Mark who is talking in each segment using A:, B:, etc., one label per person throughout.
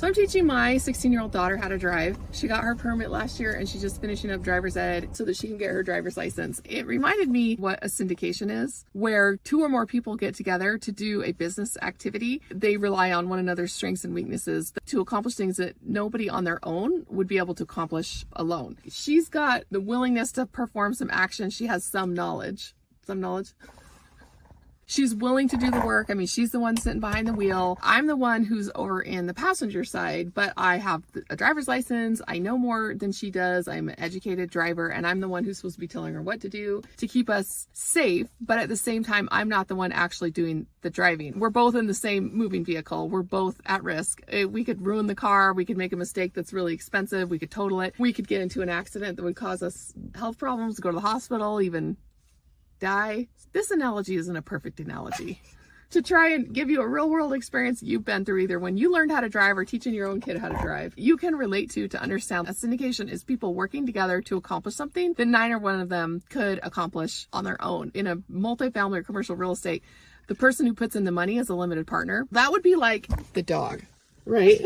A: So I'm teaching my 16-year-old daughter how to drive. She got her permit last year and she's just finishing up driver's ed so that she can get her driver's license. It reminded me what a syndication is, where 2 or more people get together to do a business activity. They rely on one another's strengths and weaknesses to accomplish things that nobody on their own would be able to accomplish alone. She's got the willingness to perform some action. She has some knowledge. She's willing to do the work. I mean, she's the one sitting behind the wheel. I'm the one who's over in the passenger side, but I have a driver's license. I know more than she does. I'm an educated driver, and I'm the one who's supposed to be telling her what to do to keep us safe. But at the same time, I'm not the one actually doing the driving. We're both in the same moving vehicle. We're both at risk. We could ruin the car. We could make a mistake that's really expensive. We could total it. We could get into an accident that would cause us health problems, go to the hospital, even die. This analogy isn't a perfect analogy. To try and give you a real world experience you've been through, either when you learned how to drive or teaching your own kid how to drive, you can relate to understand that syndication is people working together to accomplish something that neither one of them could accomplish on their own. In a multifamily or commercial real estate, the person who puts in the money is a limited partner. That would be like the dog. Right?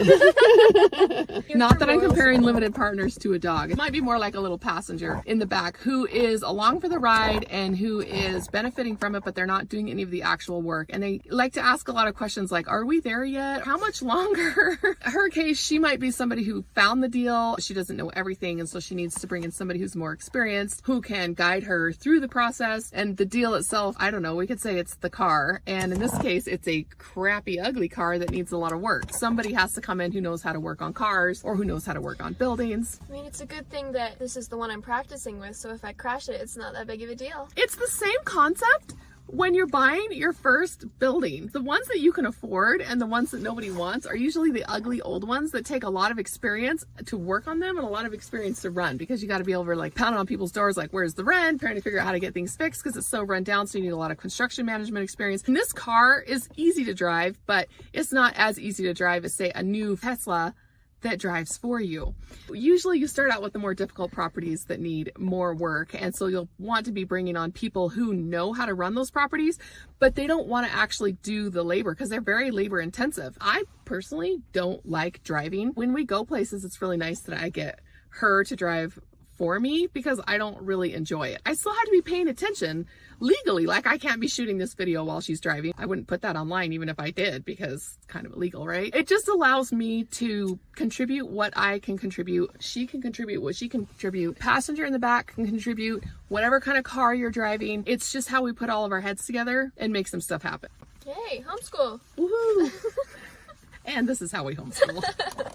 A: Not that I'm comparing limited partners to a dog. It might be more like a little passenger in the back who is along for the ride and who is benefiting from it, but they're not doing any of the actual work. And they like to ask a lot of questions like, are we there yet? How much longer? Her case, she might be somebody who found the deal. She doesn't know everything, and so she needs to bring in somebody who's more experienced, who can guide her through the process. And the deal itself, I don't know, we could say it's the car. And in this case, it's a crappy, ugly car that needs a lot of work. Somebody has to come in who knows how to work on cars or who knows how to work on buildings.
B: I mean, it's a good thing that this is the one I'm practicing with, so if I crash it, it's not that big of a deal.
A: It's the same concept when you're buying your first building. The ones that you can afford and the ones that nobody wants are usually the ugly old ones that take a lot of experience to work on them and a lot of experience to run, because you got to be able to like pound on people's doors like, where's the rent? Trying to figure out how to get things fixed because it's so run down, so you need a lot of construction management experience. And this car is easy to drive, but it's not as easy to drive as, say, a new Tesla that drives for you. Usually you start out with the more difficult properties that need more work, and so you'll want to be bringing on people who know how to run those properties, but they don't want to actually do the labor because they're very labor intensive. I personally don't like driving. When we go places, it's really nice that I get her to drive for me because I don't really enjoy it. I still have to be paying attention legally. Like, I can't be shooting this video while she's driving. I wouldn't put that online even if I did, because it's kind of illegal, right? It just allows me to contribute what I can contribute. She can contribute what she can contribute. Passenger in the back can contribute whatever kind of car you're driving. It's just how we put all of our heads together and make some stuff happen.
B: Yay, homeschool.
A: Woohoo! And this is how we homeschool.